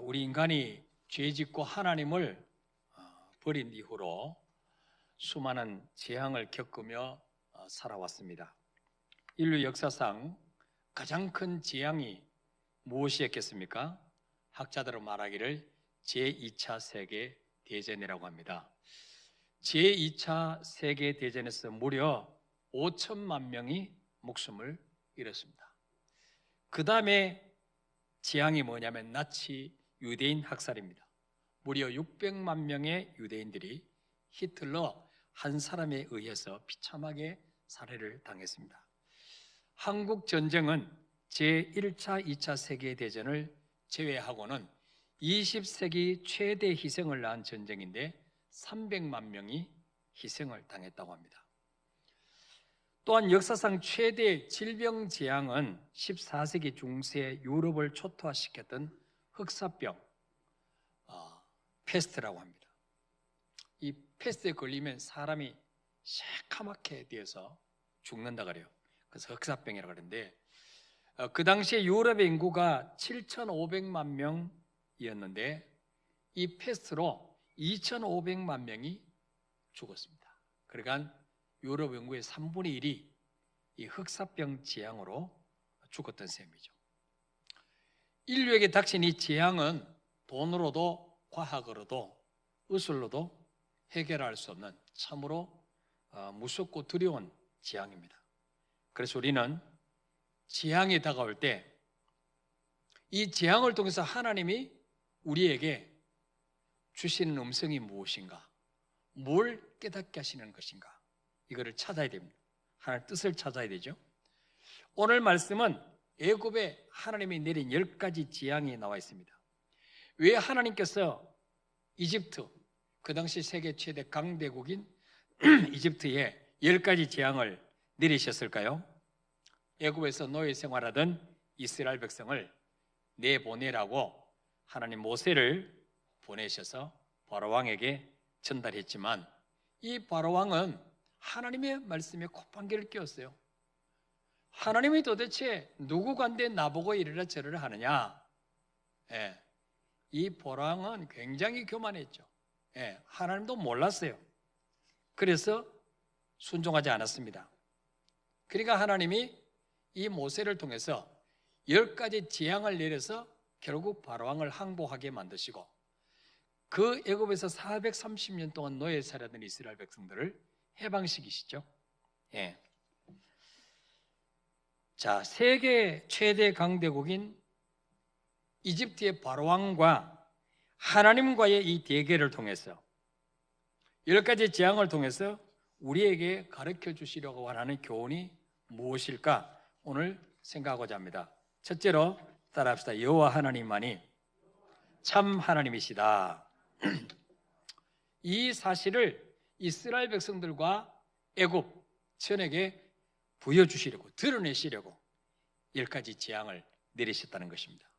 우리 인간이 죄짓고 하나님을 버린 이후로 수많은 재앙을 겪으며 살아왔습니다. 인류 역사상 가장 큰 재앙이 무엇이었겠습니까? 학자들은 말하기를 제2차 세계대전이라고 합니다. 제2차 세계대전에서 무려 5천만 명이 목숨을 잃었습니다. 그 다음에 재앙이 뭐냐면 나치 유대인 학살입니다. 무려 600만 명의 유대인들이 히틀러 한 사람에 의해서 비참하게 살해를 당했습니다. 한국 전쟁은 제1차, 2차 세계대전을 제외하고는 20세기 최대 희생을 낳은 전쟁인데 300만 명이 희생을 당했다고 합니다. 또한 역사상 최대 질병 재앙은 14세기 중세 유럽을 초토화시켰던 흑사병, 패스트라고 합니다. 이 패스트에 걸리면 사람이 새카맣게 되어서 죽는다 그래요. 그래서 흑사병이라고 하는데 그 당시에 유럽의 인구가 7,500만 명이었는데 이 패스트로 2,500만 명이 죽었습니다. 그러니까 유럽 인구의 3분의 1이 이 흑사병 재앙으로 죽었던 셈이죠. 인류에게 닥친 이 재앙은 돈으로도 과학으로도 의술로도 해결할 수 없는 참으로 무섭고 두려운 재앙입니다. 그래서 우리는 재앙이 다가올 때 이 재앙을 통해서 하나님이 우리에게 주시는 음성이 무엇인가, 뭘 깨닫게 하시는 것인가, 이거를 찾아야 됩니다. 하나님의 뜻을 찾아야 되죠. 오늘 말씀은 애굽에 하나님이 내린 10가지 재앙이 나와 있습니다. 왜 하나님께서 이집트, 그 당시 세계 최대 강대국인 이집트에 10가지 재앙을 내리셨을까요? 애굽에서 노예 생활하던 이스라엘 백성을 내보내라고 하나님 모세를 보내셔서 바로왕에게 전달했지만 이 바로왕은 하나님의 말씀에 콧방귀를 뀌었어요. 하나님이 도대체 누구 간데 나보고 이래라 저래라 하느냐? 이 바로왕은 굉장히 교만했죠. 하나님도 몰랐어요. 그래서 순종하지 않았습니다. 그러니까 하나님이 이 모세를 통해서 10가지 재앙을 내려서 결국 바로왕을 항복하게 만드시고 그 애굽에서 430년 동안 노예 살았던 이스라엘 백성들을 해방시키시죠. 자, 세계 최대 강대국인 이집트의 바로왕과 하나님과의 이 대결을 통해서 10가지 재앙을 통해서 우리에게 가르쳐 주시려고 하는 교훈이 무엇일까? 오늘 생각하고자 합니다. 첫째로 따라합시다. 여호와 하나님만이 참 하나님이시다. 이 사실을 이스라엘 백성들과 애굽 전에게 보여주시려고, 드러내시려고 10가지 재앙을 내리셨다는 것입니다.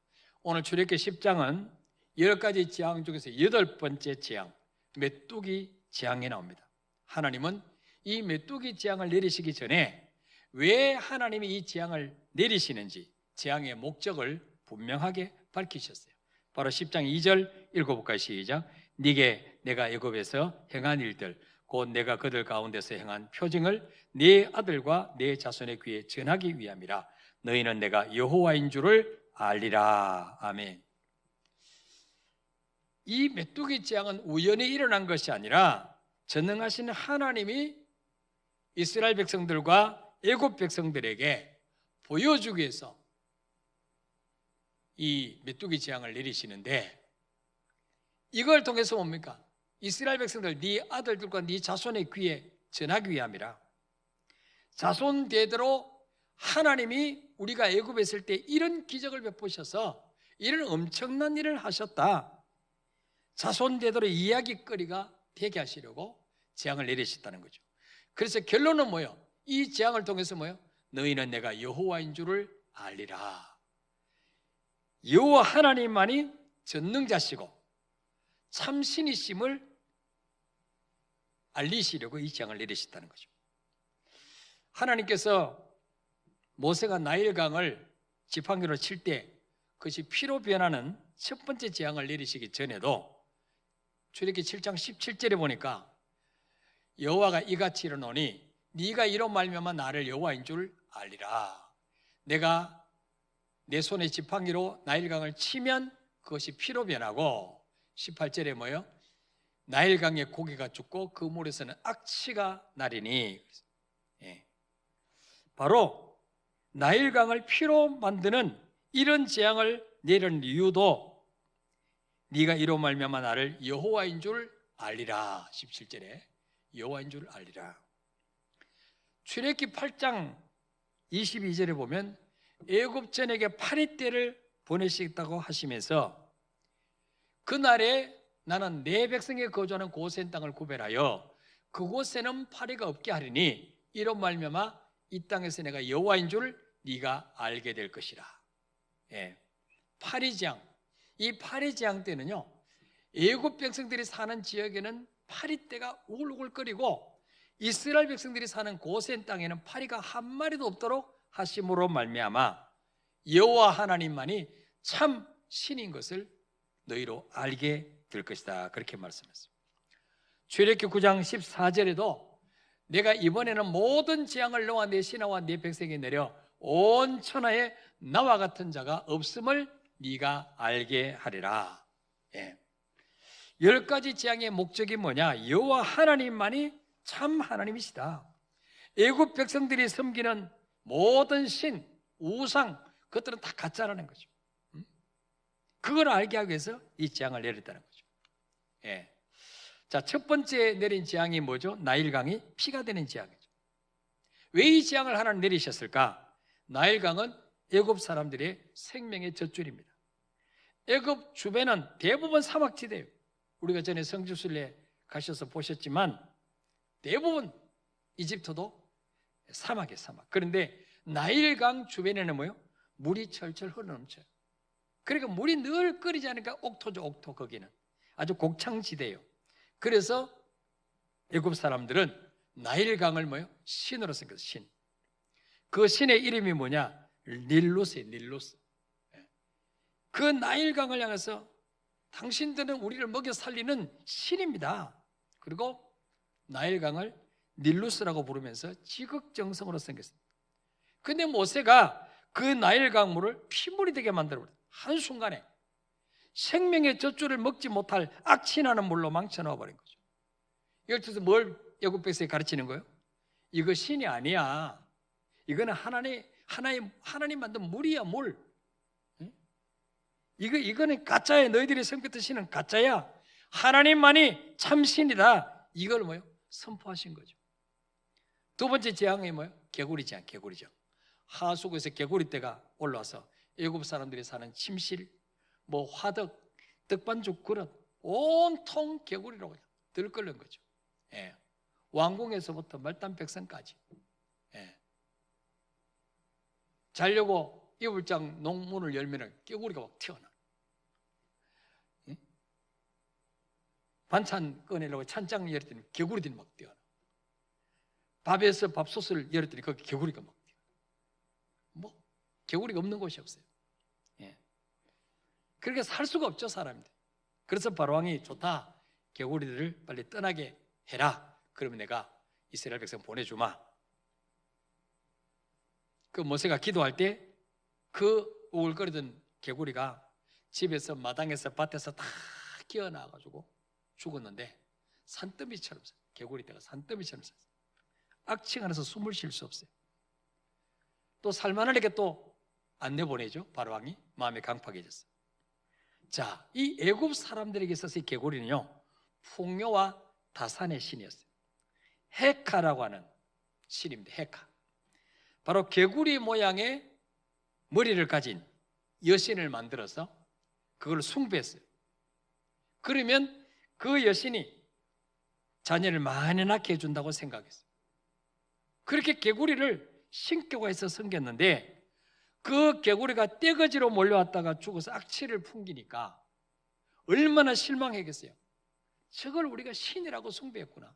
오늘 출애굽기 10장은 10가지 재앙 중에서 8번째 재앙, 메뚜기 재앙이 나옵니다. 하나님은 이 메뚜기 재앙을 내리시기 전에 왜 하나님이 이 재앙을 내리시는지 재앙의 목적을 분명하게 밝히셨어요. 바로 10장 2절 읽어볼까요? 시작. 네게 내가 애굽에서 행한 일들 곧 내가 그들 가운데서 행한 표징을 네 아들과 네 자손의 귀에 전하기 위함이라. 너희는 내가 여호와인 줄을 알리라. 아멘. 이 메뚜기 재앙은 우연히 일어난 것이 아니라 전능하신 하나님이 이스라엘 백성들과 애굽 백성들에게 보여주기 위해서 이 메뚜기 재앙을 내리시는데 이걸 통해서 뭡니까? 이스라엘 백성들 네 아들들과 네 자손의 귀에 전하기 위함이라. 자손 대대로 하나님이 우리가 애굽에 있을 때 이런 기적을 베푸셔서 이런 엄청난 일을 하셨다. 자손 대대로 이야기거리가 되게 하시려고 재앙을 내리셨다는 거죠. 그래서 결론은 뭐예요? 이 재앙을 통해서 뭐예요? 너희는 내가 여호와인 줄을 알리라. 여호와 하나님만이 전능자시고 참신이심을 알리시려고 이 재앙을 내리셨다는 거죠. 하나님께서 모세가 나일강을 지팡이로 칠 때 그것이 피로 변하는 첫 번째 재앙을 내리시기 전에도 출애굽기 7장 17절에 보니까 여호와가 이같이 이르노니 네가 이로 말미암아 나를 여호와인 줄 알리라. 내가 내 손의 지팡이로 나일강을 치면 그것이 피로 변하고 18절에 뭐요? 나일강의 고기가 죽고 그 물에서는 악취가 나리니. 예. 바로 나일강을 피로 만드는 이런 재앙을 내리는 이유도 네가 이로 말미암아 나를 여호와인 줄 알리라. 17절에 여호와인 줄 알리라. 출애굽기 8장 22절에 보면 애굽전에게 파리떼를 보내시겠다고 하시면서 그날에 나는 내 백성이 거주하는 고센 땅을 구별하여 그곳에는 파리가 없게 하리니 이로 말미암아 이 땅에서 내가 여호와인 줄 네가 알게 될 것이라. 예. 파리재앙. 이 파리재앙 때는요, 애굽 백성들이 사는 지역에는 파리떼가 우글우글거리고 이스라엘 백성들이 사는 고센 땅에는 파리가 한 마리도 없도록 하심으로 말미암아 여호와 하나님만이 참 신인 것을 너희로 알게 될 것이다. 그렇게 말씀했습니다. 출애굽기 9장 14절에도 내가 이번에는 모든 재앙을 너와 내 신하와 내 백성에게 내려 온 천하에 나와 같은 자가 없음을 네가 알게 하리라. 예. 10가지 재앙의 목적이 뭐냐? 여호와 하나님만이 참 하나님이시다. 애굽 백성들이 섬기는 모든 신, 우상, 그것들은 다 가짜라는 거죠. 그걸 알게 하기 위해서 이 재앙을 내렸다는 거죠. 예. 자, 첫 번째 내린 재앙이 뭐죠? 나일강이 피가 되는 재앙이죠. 왜 이 재앙을 하나님 내리셨을까? 나일강은 애굽 사람들의 생명의 젖줄입니다. 애굽 주변은 대부분 사막지대예요. 우리가 전에 성지순례 가셔서 보셨지만 대부분 이집트도 사막이에요, 사막. 그런데 나일강 주변에는 뭐예요? 물이 철철 흘러넘쳐요. 그러니까 물이 늘 끓이지 않으니까 옥토죠, 옥토. 거기는 아주 곡창지대예요. 그래서 애굽 사람들은 나일강을 뭐예요? 신으로 생겼어요, 신. 그 신의 이름이 뭐냐? 닐루스예요, 닐루스. 그 나일강을 향해서 당신들은 우리를 먹여 살리는 신입니다. 그리고 나일강을 닐루스라고 부르면서 지극정성으로 생겼습니다. 근데 모세가 그 나일강 물을 피물이 되게 만들어버렸어요. 한순간에 생명의 젖줄을 먹지 못할 악취나는 물로 망쳐놓아버린 거죠. 이걸 통해서 뭘 애굽 백성에 가르치는 거예요? 이거 신이 아니야. 이거는 하나님 만든 물이야, 물. 이거는 가짜야. 너희들이 섬겼던 신은 가짜야. 하나님만이 참 신이다. 이걸 뭐요? 선포하신 거죠. 두 번째 재앙이 뭐예요? 개구리 재앙, 개구리 재앙. 하수구에서 개구리떼가 올라와서 애굽 사람들이 사는 침실, 뭐 화덕, 떡반죽 그릇 온통 개구리로 그냥 들끓는 거죠. 예. 왕궁에서부터 말단백성까지. 예. 자려고 이불장 농문을 열면 개구리가 막 튀어나. 예? 반찬 꺼내려고 찬장 열었더니 개구리들이 막 뛰어나. 밥에서 밥솥을 열었더니 거기 개구리가 막 뛰어나. 뭐 개구리가 없는 곳이 없어요. 예. 그렇게 살 수가 없죠, 사람들. 그래서 바로왕이 좋다. 개구리들을 빨리 떠나게 해라. 그러면 내가 이스라엘 백성 보내주마. 그 모세가 기도할 때 그 우울거리던 개구리가 집에서 마당에서 밭에서 다 끼어나가지고 죽었는데 산더미처럼 개구리떼가 산더미처럼 샀어요. 악취가 나서 숨을 쉴 수 없어요. 또 살만하게 또 안 내보내죠. 바로왕이 마음이 강팍해졌어요. 자, 이 애굽 사람들에게 있어서 이 개구리는요, 풍요와 다산의 신이었어요. 헤카라고 하는 신입니다. 헤카. 바로 개구리 모양의 머리를 가진 여신을 만들어서 그걸 숭배했어요. 그러면 그 여신이 자녀를 많이 낳게 해준다고 생각했어요. 그렇게 개구리를 신격화해서 섬겼는데 그 개구리가 떼거지로 몰려왔다가 죽어서 악취를 풍기니까 얼마나 실망했겠어요. 저걸 우리가 신이라고 숭배했구나.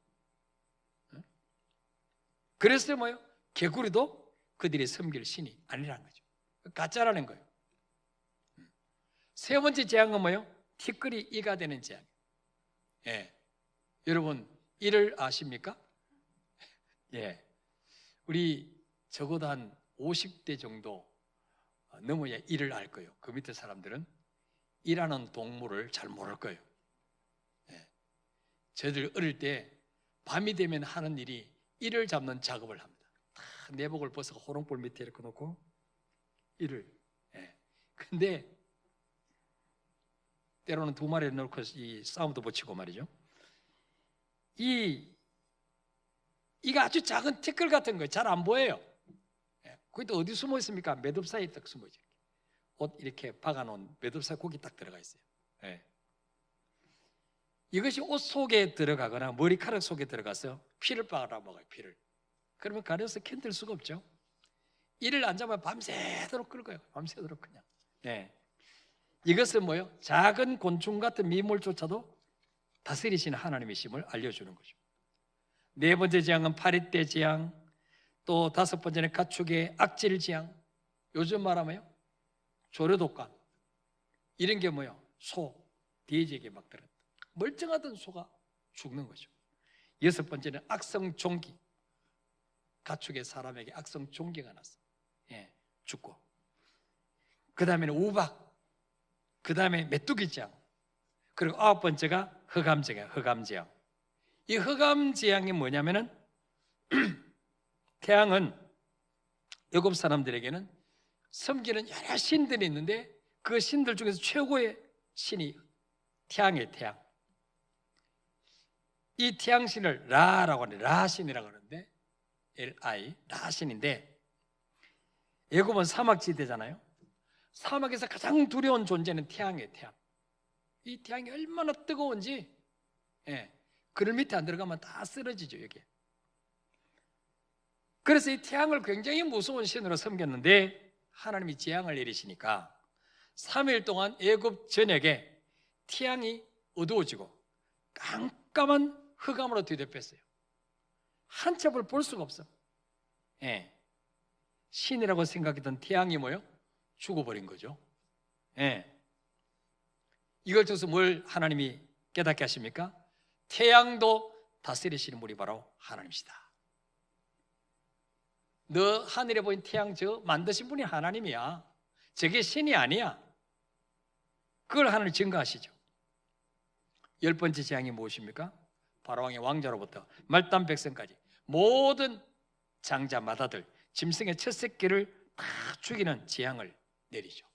그래서 뭐예요? 개구리도 그들이 섬길 신이 아니라는 거죠. 가짜라는 거예요. 세 번째 재앙은 뭐예요? 티끌이 이가 되는 재앙. 예. 여러분, 이를 아십니까? 예. 우리 적어도 한 50대 정도 넘어야 이를 알 거예요. 그 밑에 사람들은 이라는 동물을 잘 모를 거예요. 예. 저희들 어릴 때 밤이 되면 하는 일이 이를 잡는 작업을 합니다. 다 내복을 벗어 호롱불 밑에 이렇게 놓고 이를. 예. 근데 때로는 두 마리를 놓고 이 싸움도 붙이고 말이죠. 이가 아주 작은 티끌 같은 거예요. 잘 안 보여요. 예. 거기 또 어디 숨어 있습니까? 매듭 사이에 딱 숨어 있죠. 옷 이렇게 박아놓은 매듭 사이에 거기 딱 들어가 있어요. 예. 이것이 옷 속에 들어가거나 머리카락 속에 들어가서 피를 빨아먹어요. 피를. 그러면 가려서 견딜 수가 없죠. 이를 안 잡으면 밤새도록 끌고요. 밤새도록 그냥. 네. 이것은 뭐요? 작은 곤충 같은 미물조차도 다스리시는 하나님이심을 알려주는 거죠. 네 번째 재앙은 파리떼 재앙, 또 다섯 번째는 가축의 악질 재앙. 요즘 말하면요, 조류독감. 이런 게 뭐요? 소, 돼지에게 막 들었다. 멀쩡하던 소가 죽는 거죠. 여섯 번째는 악성 종기. 가축의 사람에게 악성 종기가 났어. 예, 죽고. 그 다음에는 우박. 그 다음에 메뚜기 재앙. 그리고 아홉 번째가 흑암재앙. 흑암재앙. 이 흑암재앙이 뭐냐면은 태양은 애굽 사람들에게는 섬기는 여러 신들이 있는데 그 신들 중에서 최고의 신이 태양이에요. 태양. 이 태양신을 라라고 하는데 라신이라고 하는데 L-I 라신인데 애굽은 사막지대잖아요. 사막에서 가장 두려운 존재는 태양이에요. 태양. 이 태양이 얼마나 뜨거운지 그늘 밑에 안 들어가면 다 쓰러지죠. 여기. 그래서 이 태양을 굉장히 무서운 신으로 섬겼는데 하나님이 재앙을 내리시니까 3일 동안 애굽 전역에 태양이 어두워지고 깜깜한 흑암으로 뒤덮였어요. 한참을 볼 수가 없어. 예. 신이라고 생각했던 태양이 뭐요? 죽어버린 거죠. 예. 이걸 통해서 뭘 하나님이 깨닫게 하십니까? 태양도 다스리시는 분이 바로 하나님이시다. 너 하늘에 보인 태양 저 만드신 분이 하나님이야. 저게 신이 아니야. 그걸 하나님 증거하시죠. 열 번째 재앙이 무엇입니까? 바로왕의 왕자로부터 말단 백성까지 모든 장자 마다들 짐승의 첫 새끼를 다 죽이는 재앙을 내리죠.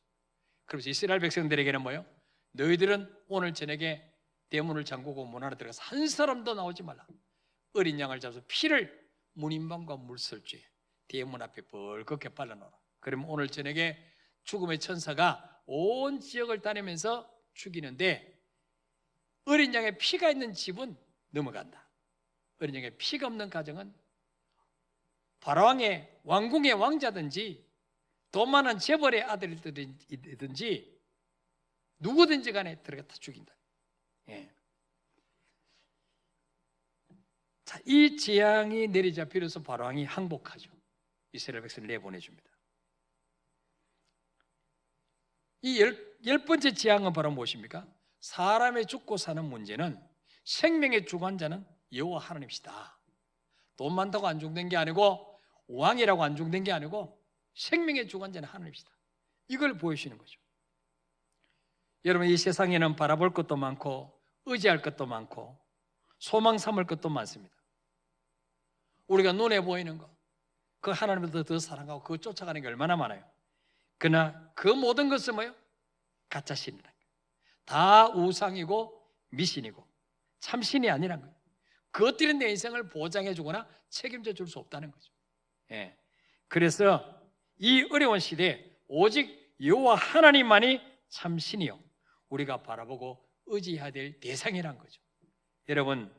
그래서 이스라엘 백성들에게는 뭐예요? 너희들은 오늘 저녁에 대문을 잠그고 문 안에 들어가서 한 사람도 나오지 말라. 어린 양을 잡아서 피를 문인방과 물설주에 대문 앞에 벌겋게 발라놓으라. 그러면 오늘 저녁에 죽음의 천사가 온 지역을 다니면서 죽이는데 어린 양의 피가 있는 집은 넘어간다. 어린 양의 피가 없는 가정은 바로왕의 왕궁의 왕자든지 돈 많은 재벌의 아들이든지 누구든지 간에 들어갔다 죽인다. 예. 자, 이 재앙이 내리자 비로소 바로왕이 항복하죠. 이스라엘 백성을 내보내줍니다. 이 열 번째 재앙은 바로 무엇입니까? 사람의 죽고 사는 문제는 생명의 주관자는 여호와 하나님이시다. 돈 많다고 안중된 게 아니고 왕이라고 안중된 게 아니고 생명의 주관자는 하나님이시다. 이걸 보여주시는 거죠. 여러분, 이 세상에는 바라볼 것도 많고 의지할 것도 많고 소망 삼을 것도 많습니다. 우리가 눈에 보이는 거, 그 하나님을 더 사랑하고 그거 쫓아가는 게 얼마나 많아요. 그러나 그 모든 것은 뭐예요? 가짜 신이라는 거예요. 다 우상이고 미신이고 참신이 아니란 거예요. 그것들이 내 인생을 보장해 주거나 책임져 줄 수 없다는 거죠. 예. 그래서 이 어려운 시대에 오직 여호와 하나님만이 참신이요 우리가 바라보고 의지해야 될 대상이란 거죠. 여러분,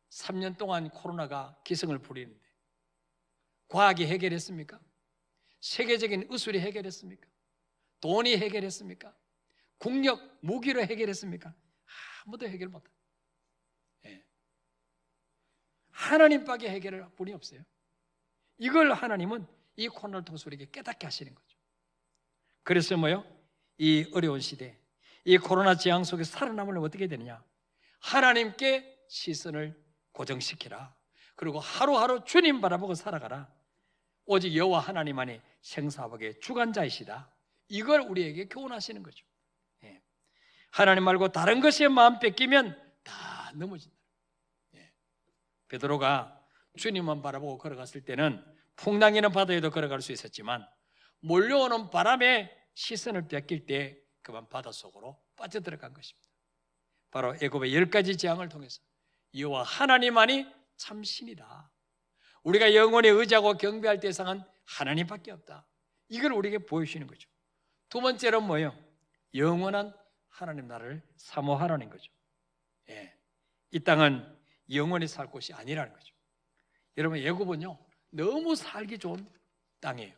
3년 동안 코로나가 기승을 부리는데 과학이 해결했습니까? 세계적인 의술이 해결했습니까? 돈이 해결했습니까? 국력, 무기로 해결했습니까? 아무도 해결 못합니다. 예. 하나님밖에 해결할 분이 없어요. 이걸 하나님은 이 코로나를 통해서 우리에게 깨닫게 하시는 거죠. 그래서 뭐요? 이 어려운 시대, 이 코로나 재앙 속에서 살아남으려면 어떻게 되느냐? 하나님께 시선을 고정시키라. 그리고 하루하루 주님 바라보고 살아가라. 오직 여호와 하나님만이 생사박의 주관자이시다. 이걸 우리에게 교훈하시는 거죠. 예. 하나님 말고 다른 것에 마음 뺏기면 다 넘어진다. 예. 베드로가 주님만 바라보고 걸어갔을 때는 풍랑이는 바다에도 걸어갈 수 있었지만 몰려오는 바람에 시선을 뺏길 때 그만 바닷속으로 빠져들어간 것입니다. 바로 애굽의 10가지 재앙을 통해서 여호와 하나님만이 참 신이다. 우리가 영원히 의지하고 경배할 대상은 하나님밖에 없다. 이걸 우리에게 보여주시는 거죠. 두 번째로는 뭐예요? 영원한 하나님 나라를 사모하라는 거죠. 예. 이 땅은 영원히 살 곳이 아니라는 거죠. 여러분, 애굽은요 너무 살기 좋은 땅이에요.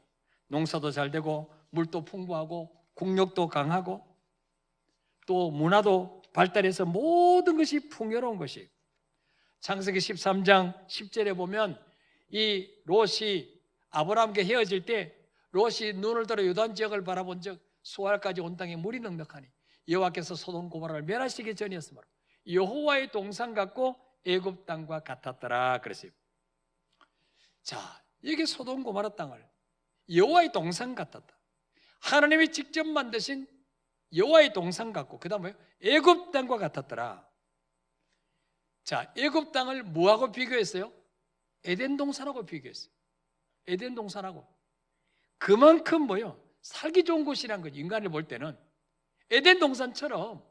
농사도 잘 되고 물도 풍부하고 국력도 강하고 또 문화도 발달해서 모든 것이 풍요로운 것이에요. 창세기 13장 10절에 보면 이 롯이 아브라함과 헤어질 때 롯이 눈을 들어 요단 지역을 바라본 적 수알까지 온 땅에 물이 넉넉하니 여호와께서 소돔 고모라를 멸하시기 전이었으므로 여호와의 동산 같고 애굽 땅과 같았더라 그랬어요. 자, 이게 소돔 고모라 땅을 여호와의 동산 같았다. 하나님이 직접 만드신 여호와의 동산 같고 그 다음에 애굽 땅과 같았더라. 자, 애굽 땅을 뭐하고 비교했어요? 에덴 동산하고 비교했어요. 에덴 동산하고. 그만큼 뭐요? 살기 좋은 곳이란 거지. 인간을 볼 때는 에덴 동산처럼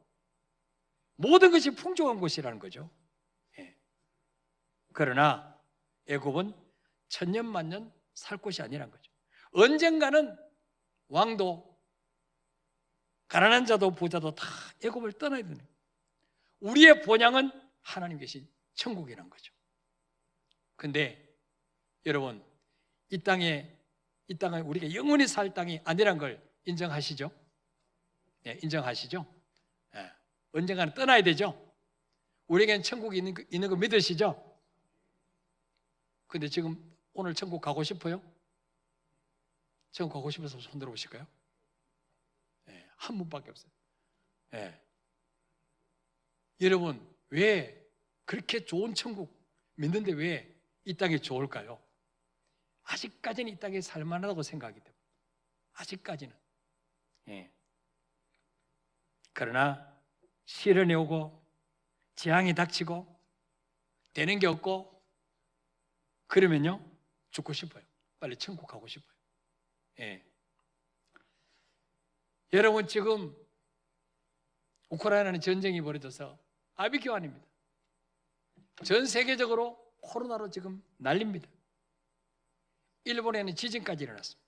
모든 것이 풍족한 곳이라는 거죠. 예. 그러나 애굽은 천년 만년 살 곳이 아니란 거죠. 언젠가는 왕도 가난한 자도 부자도 다 애굽을 떠나야 되는 거예요. 우리의 본향은 하나님 계신 천국이란 거죠. 근데 여러분, 이 땅은 우리가 영원히 살 땅이 아니란 걸 인정하시죠? 네, 인정하시죠? 네, 언젠가는 떠나야 되죠? 우리에게는 천국이 있는 거 믿으시죠? 근데 지금 오늘 천국 가고 싶어요? 천국 가고 싶어서 손 들어보실까요? 네, 한 분밖에 없어요. 네. 여러분, 왜 그렇게 좋은 천국 믿는데 왜 이 땅이 좋을까요? 아직까지는 이 땅에 살만하다고 생각하기 때문에. 아직까지는. 예. 그러나 시련이 오고 재앙이 닥치고 되는 게 없고 그러면요 죽고 싶어요. 빨리 천국 가고 싶어요. 예. 여러분, 지금 우크라이나는 전쟁이 벌어져서 아비규환입니다. 전 세계적으로 코로나로 지금 난립니다. 일본에는 지진까지 일어났습니다.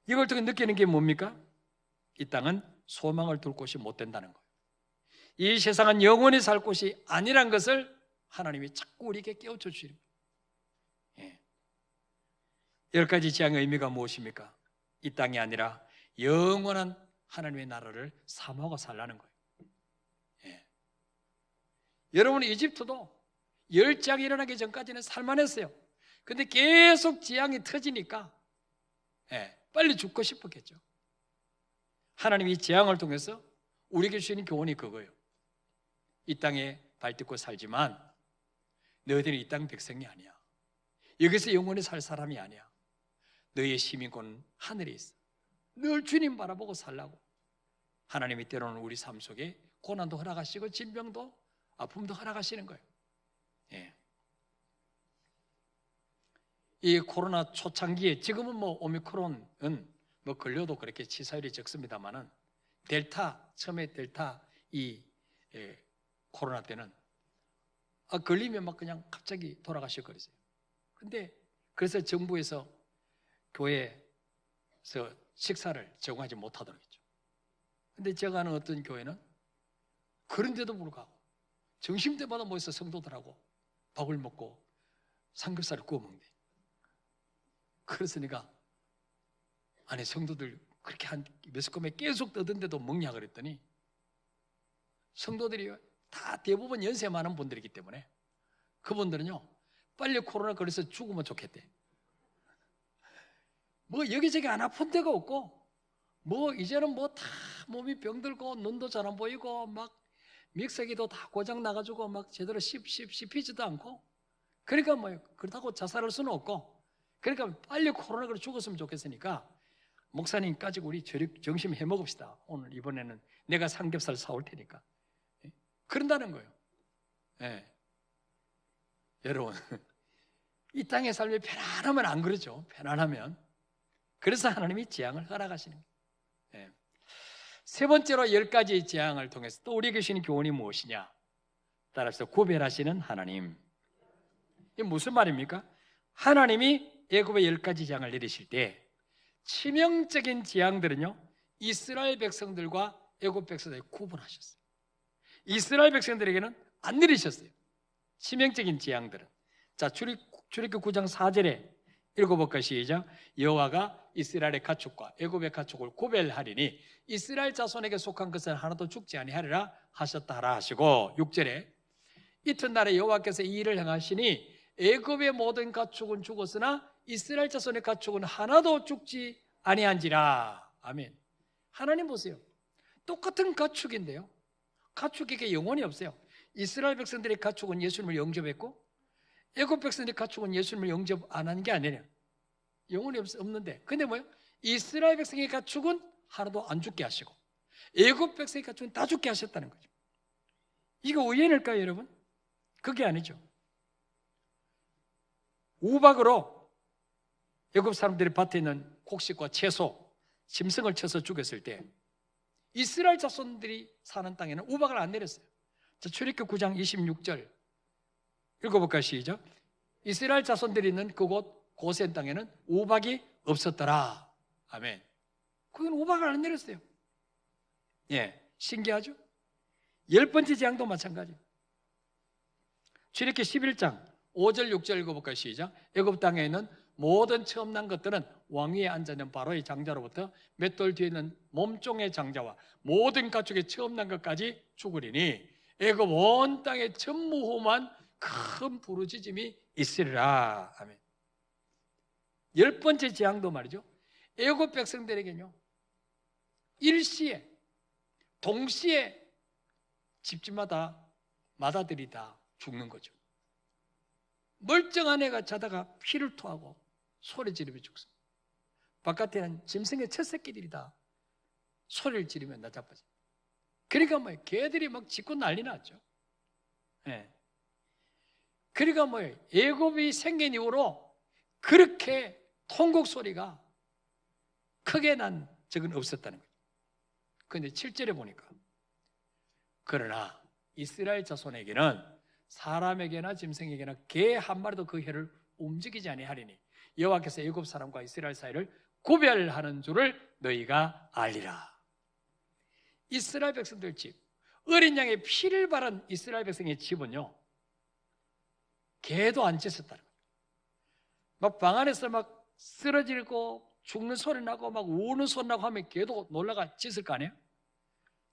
이걸 통해 느끼는 게 뭡니까? 이 땅은 소망을 둘 곳이 못 된다는 거예요. 이 세상은 영원히 살 곳이 아니란 것을 하나님이 자꾸 우리에게 깨우쳐 주시는 거예요. 예. 10가지 재앙의 의미가 무엇입니까? 이 땅이 아니라 영원한 하나님의 나라를 사모하고 살라는 거예요. 예. 여러분, 이집트도 열재앙이 일어나기 전까지는 살만했어요. 근데 계속 재앙이 터지니까 빨리 죽고 싶었겠죠. 하나님이 이 재앙을 통해서 우리에게 주시는 교훈이 그거예요. 이 땅에 발딛고 살지만 너희들은 이 땅 백성이 아니야. 여기서 영원히 살 사람이 아니야. 너희의 시민권은 하늘에 있어. 늘 주님 바라보고 살라고. 하나님이 때로는 우리 삶 속에 고난도 허락하시고 질병도 아픔도 허락하시는 거예요. 예. 이 코로나 초창기에 지금은 뭐 오미크론은 뭐 걸려도 그렇게 치사율이 적습니다만은 처음에 델타 코로나 때는 걸리면 막 그냥 갑자기 돌아가실 거랬어요. 근데 그래서 정부에서 교회에서 식사를 제공하지 못하도록 했죠. 근데 제가 아는 어떤 교회는 그런데도 불구하고 점심때마다 모여서 성도들하고 밥을 먹고 삼겹살을 구워 먹는데, 그랬으니까 아니 성도들 그렇게 한 매스컴에 계속 떠든데도 먹냐 그랬더니 성도들이 다 대부분 연세 많은 분들이기 때문에 그분들은요 빨리 코로나 걸려서 죽으면 좋겠대. 뭐 여기저기 안 아픈 데가 없고 뭐 이제는 뭐 다 몸이 병들고 눈도 잘 안 보이고 막 믹서기도 다 고장 나가지고 막 제대로 씹히지도 않고, 그러니까 뭐 그렇다고 자살할 수는 없고, 그러니까 빨리 코로나로 죽었으면 좋겠으니까 목사님까지 우리 점심 해 먹읍시다. 오늘 이번에는 내가 삼겹살 사올 테니까. 그런다는 거예요. 예. 여러분, 이 땅의 삶이 편안하면 안 그러죠. 편안하면. 그래서 하나님이 재앙을 허락하시는 거예요. 예. 세 번째로 10가지 재앙을 통해서 또 우리에게 주시는 교훈이 무엇이냐? 따라서 구별하시는 하나님. 이게 무슨 말입니까? 하나님이 애굽에 10가지 재앙을 내리실 때 치명적인 재앙들은요, 이스라엘 백성들과 애굽 백성들을 구분하셨어요. 이스라엘 백성들에게는 안 내리셨어요. 치명적인 재앙들은. 자, 출애굽 9장 4절에 읽어볼까요? 시작. 여호와가 이스라엘의 가축과 애굽의 가축을 구별하리니 이스라엘 자손에게 속한 것은 하나도 죽지 아니하리라 하셨다 하라 하시고, 6절에 이튿날에 여호와께서 이 일을 행하시니 애굽의 모든 가축은 죽었으나 이스라엘 자손의 가축은 하나도 죽지 아니한지라. 아멘. 하나님 보세요. 똑같은 가축인데요, 가축에게 영혼이 없어요. 이스라엘 백성들의 가축은 예수님을 영접했고 애굽 백성들의 가축은 예수님을 영접 안 한 게 아니에요. 영혼이 없는데, 근데 뭐예요? 이스라엘 백성의 가축은 하나도 안 죽게 하시고 애굽 백성의 가축은 다 죽게 하셨다는 거죠. 이거 우연일까요, 여러분? 그게 아니죠. 우박으로 애굽 사람들이 밭에 있는 곡식과 채소, 짐승을 쳐서 죽였을 때 이스라엘 자손들이 사는 땅에는 우박을 안 내렸어요. 자, 출애굽 9장 26절 읽어볼까요? 시작. 이스라엘 자손들이 있는 그곳 고센 땅에는 우박이 없었더라. 아멘. 거기는 우박을 안 내렸어요. 예, 신기하죠? 10번째 재앙도 마찬가지. 출애굽 11장 5절 6절 읽어볼까요? 시작. 애굽 땅에 있는 모든 처음 난 것들은 왕위에 앉아있는 바로의 장자로부터 몇 돌 뒤에 있는 몸종의 장자와 모든 가축의 처음 난 것까지 죽으리니 애굽 온 땅에 전무후무한 큰 부르짖음이 있으리라. 아멘. 10번째 재앙도 말이죠, 애굽 백성들에게는요, 일시에 동시에 집집마다 마다들이 다 죽는 거죠. 멀쩡한 애가 자다가 피를 토하고 소리 지르며 죽습니다. 바깥에는 짐승의 첫 새끼들이 다 소리를 지르며 나자빠져. 그러니까 뭐예요? 개들이 막 짖고 난리 났죠. 예. 그러니까 뭐예요? 애굽이 생긴 이후로 그렇게 통곡 소리가 크게 난 적은 없었다는 거죠. 그런데 7절에 보니까 그러나 이스라엘 자손에게는 사람에게나 짐승에게나 개 한 마리도 그 혀를 움직이지 아니하리니 여호와께서 애굽 사람과 이스라엘 사이를 구별하는 줄을 너희가 알리라. 이스라엘 백성들 집, 어린 양의 피를 바른 이스라엘 백성의 집은요, 개도 안 짖었다는 거예요. 막 방 안에서 막 쓰러지고 죽는 소리 나고 막 우는 소리 나고 하면 개도 놀라가 짖을 거 아니에요?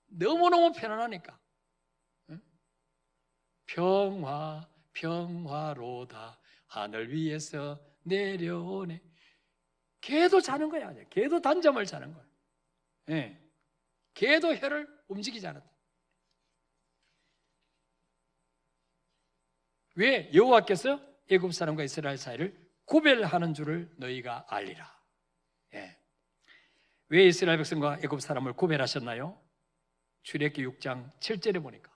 너무너무 편안하니까. 평화 평화로다 하늘 위에서 내려오네. 개도 자는 거야. 개도 단잠을 자는 거야. 예. 개도 혀를 움직이지 않았다. 왜? 여호와께서 애굽 사람과 이스라엘 사이를 구별하는 줄을 너희가 알리라. 예. 왜 이스라엘 백성과 애굽 사람을 구별하셨나요? 출애굽기 6장 7절에 보니까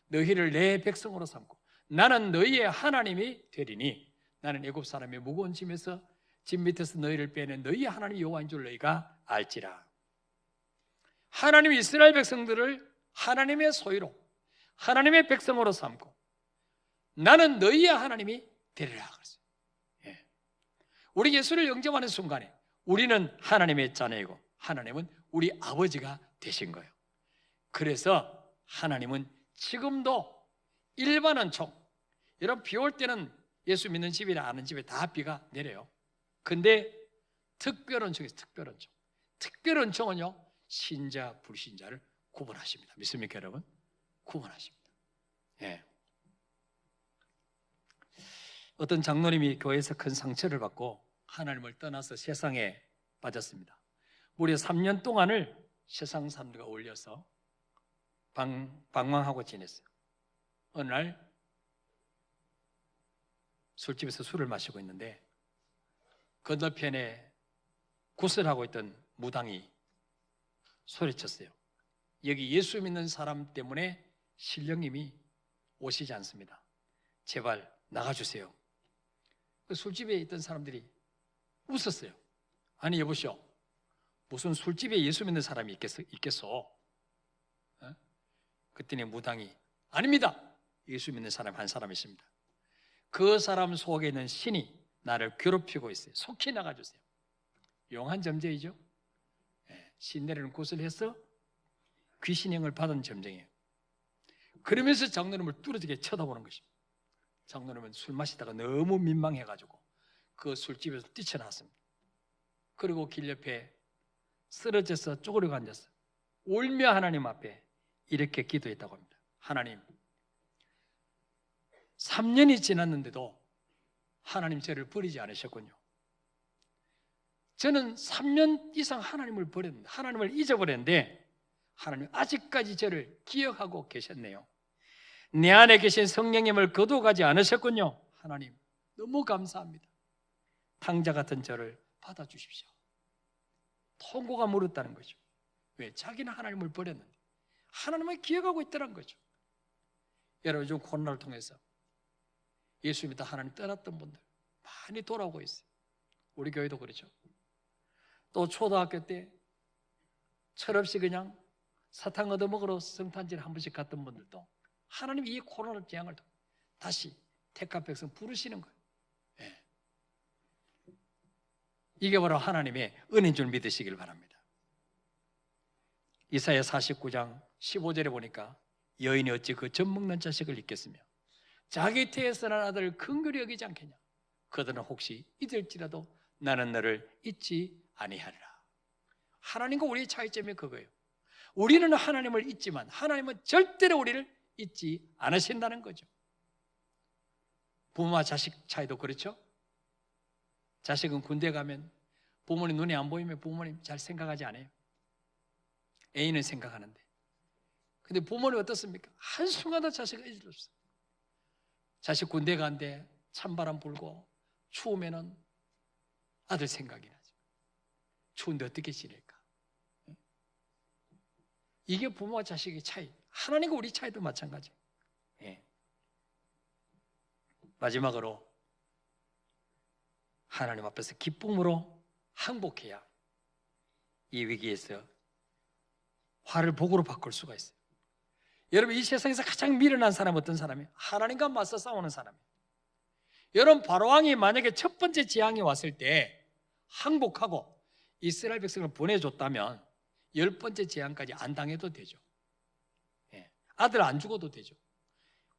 너희를 내 백성으로 삼고 나는 너희의 하나님이 되리니 나는 애굽 사람의 무거운 짐에서 짐 밑에서 너희를 빼낸 너희의 하나님 여호와인 줄 너희가 알지라. 하나님이 이스라엘 백성들을 하나님의 소유로 하나님의 백성으로 삼고 나는 너희의 하나님이 되리라 그랬어요. 예. 우리 예수를 영접하는 순간에 우리는 하나님의 자녀이고 하나님은 우리 아버지가 되신 거예요. 그래서 하나님은 지금도 일반 은총, 여러분 비 올 때는 예수 믿는 집이나 아는 집에 다 비가 내려요. 근데 특별 은총이 있어요. 특별 은총. 특별 은총은요, 신자 불신자를 구분하십니다. 믿습니까 여러분? 구분하십니다. 예. 어떤 장로님이 교회에서 큰 상처를 받고 하나님을 떠나서 세상에 빠졌습니다. 무려 3년 동안을 세상 사람들과 어울려서 방황하고 지냈어요. 어느 날 술집에서 술을 마시고 있는데 건너편에 구슬하고 있던 무당이 소리쳤어요. 여기 예수 믿는 사람 때문에 신령님이 오시지 않습니다. 제발 나가주세요. 술집에 있던 사람들이 웃었어요. 아니 여보시오, 무슨 술집에 예수 믿는 사람이 있겠어? 그랬더니 무당이 아닙니다. 예수 믿는 사람 한 사람 있습니다. 그 사람 속에 있는 신이 나를 괴롭히고 있어요. 속히 나가주세요. 용한 점쟁이죠. 신 내리는 곳을 해서 귀신형을 받은 점쟁이에요. 그러면서 장로님을 뚫어지게 쳐다보는 것입니다. 장로님은 술 마시다가 너무 민망해가지고 그 술집에서 뛰쳐나왔습니다. 그리고 길 옆에 쓰러져서 쪼그리고 앉았어요. 울며 하나님 앞에 이렇게 기도했다고 합니다. 하나님, 3년이 지났는데도 하나님 저를 버리지 않으셨군요. 저는 3년 이상 하나님을 버렸는데, 하나님을 잊어버렸는데 하나님 아직까지 저를 기억하고 계셨네요. 내 안에 계신 성령님을 거두어가지 않으셨군요. 하나님 너무 감사합니다. 탕자 같은 저를 받아주십시오. 통고가 물었다는 거죠. 왜? 자기는 하나님을 버렸는데 하나님을 기억하고 있더란 거죠. 여러분, 요즘 코로나를 통해서 예수 믿다 하나님 떠났던 분들 많이 돌아오고 있어요. 우리 교회도 그렇죠. 또 초등학교 때 철없이 그냥 사탕 얻어먹으러 성탄절 한 번씩 갔던 분들도 하나님 이 코로나 재앙을 통해 다시 택한 백성 부르시는 거예요. 네. 이게 바로 하나님의 은혜인 줄 믿으시길 바랍니다. 이사야 49장 15절에 보니까 여인이 어찌 그 젖 먹는 자식을 잊겠으며 자기 태에서 난 아들을 긍휼히 여기지 않겠냐. 그들은 혹시 잊을지라도 나는 너를 잊지 아니하리라. 하나님과 우리의 차이점이 그거예요. 우리는 하나님을 잊지만 하나님은 절대로 우리를 잊지 않으신다는 거죠. 부모와 자식 차이도 그렇죠. 자식은 군대 가면 부모님 눈에 안 보이면 부모님 잘 생각하지 않아요. 애인은 생각하는데, 근데 부모는 어떻습니까? 한순간도 자식을 잊을 수 없어요. 자식 군대 간데 찬바람 불고 추우면은 아들 생각이 나죠. 추운데 어떻게 지낼까? 이게 부모와 자식의 차이. 하나님과 우리 차이도 마찬가지예요. 예. 마지막으로 하나님 앞에서 기쁨으로 항복해야 이 위기에서 화를 복으로 바꿀 수가 있어요. 여러분, 이 세상에서 가장 미련한 사람은 어떤 사람이에요? 하나님과 맞서 싸우는 사람이에요. 여러분, 바로왕이 만약에 첫 번째 재앙이 왔을 때 항복하고 이스라엘 백성을 보내줬다면 10번째 재앙까지 안 당해도 되죠. 예. 아들 안 죽어도 되죠.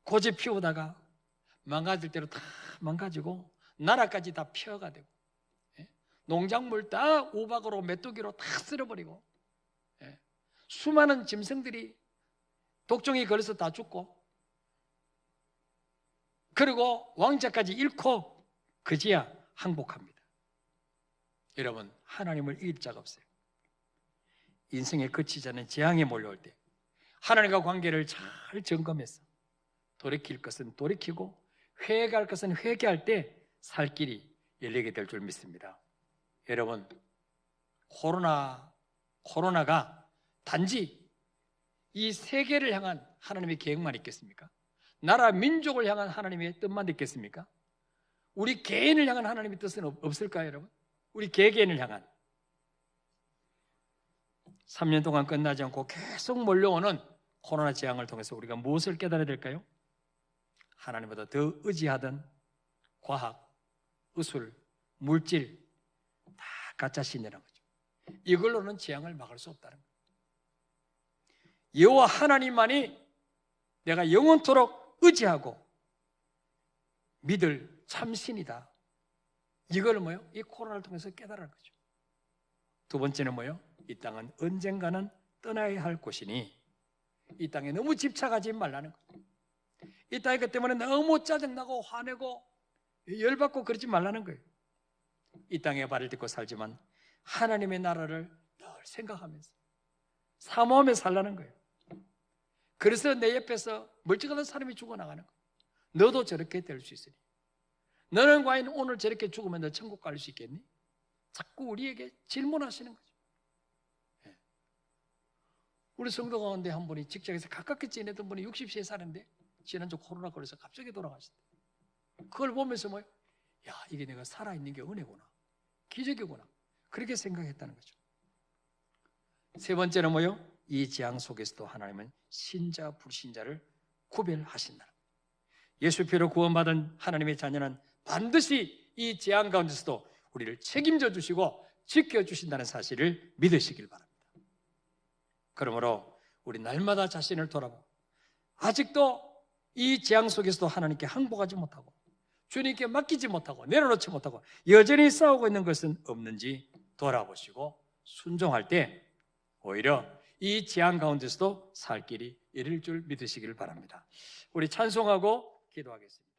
고집 피우다가 망가질 대로 다 망가지고 나라까지 다 폐허가 되고, 예. 농작물 다 우박으로 메뚜기로 다 쓸어버리고, 예. 수많은 짐승들이 독종이 걸려서 다 죽고, 그리고 왕자까지 잃고 그제야 항복합니다. 여러분, 하나님을 이길 자가 없어요. 인생에 그치지 않은 재앙이 몰려올 때 하나님과 관계를 잘 점검해서 돌이킬 것은 돌이키고 회개할 것은 회개할 때 살 길이 열리게 될 줄 믿습니다. 여러분, 코로나가 단지 이 세계를 향한 하나님의 계획만 있겠습니까? 나라 민족을 향한 하나님의 뜻만 있겠습니까? 우리 개인을 향한 하나님의 뜻은 없을까요, 여러분? 우리 개개인을 향한 3년 동안 끝나지 않고 계속 몰려오는 코로나 재앙을 통해서 우리가 무엇을 깨달아야 될까요? 하나님보다 더 의지하던 과학, 의술, 물질 다 가짜 신이라는 거죠. 이걸로는 재앙을 막을 수 없다는 거예요. 여호와 하나님만이 내가 영원토록 의지하고 믿을 참신이다. 이걸 뭐요? 이 코로나를 통해서 깨달은 거죠. 두 번째는 뭐요? 이 땅은 언젠가는 떠나야 할 곳이니 이 땅에 너무 집착하지 말라는 거예요. 이 땅이 그 때문에 너무 짜증나고 화내고 열받고 그러지 말라는 거예요. 이 땅에 발을 딛고 살지만 하나님의 나라를 생각하면서 사모하며 살라는 거예요. 그래서 내 옆에서 멀쩡한 사람이 죽어나가는 거예요. 너도 저렇게 될 수 있으니 너는 과연 오늘 저렇게 죽으면 너 천국 갈 수 있겠니? 자꾸 우리에게 질문하시는 거죠. 우리 성도 가운데 한 분이 직장에서 가깝게 지내던 분이 63살인데 지난주 코로나 걸려서 갑자기 돌아가셨대. 그걸 보면서 뭐예요? 야, 이게 내가 살아있는 게 은혜구나, 기적이구나, 그렇게 생각했다는 거죠. 세 번째는 뭐예요? 이 재앙 속에서도 하나님은 신자 불신자를 구별하신다. 예수 피로 구원받은 하나님의 자녀는 반드시 이 재앙 가운데서도 우리를 책임져 주시고 지켜주신다는 사실을 믿으시길 바랍니다. 그러므로 우리 날마다 자신을 돌아보고 아직도 이 재앙 속에서도 하나님께 항복하지 못하고 주님께 맡기지 못하고 내려놓지 못하고 여전히 싸우고 있는 것은 없는지 돌아보시고 순종할 때 오히려 이 재앙 가운데서도 살 길이 이를 줄 믿으시길 바랍니다. 우리 찬송하고 기도하겠습니다.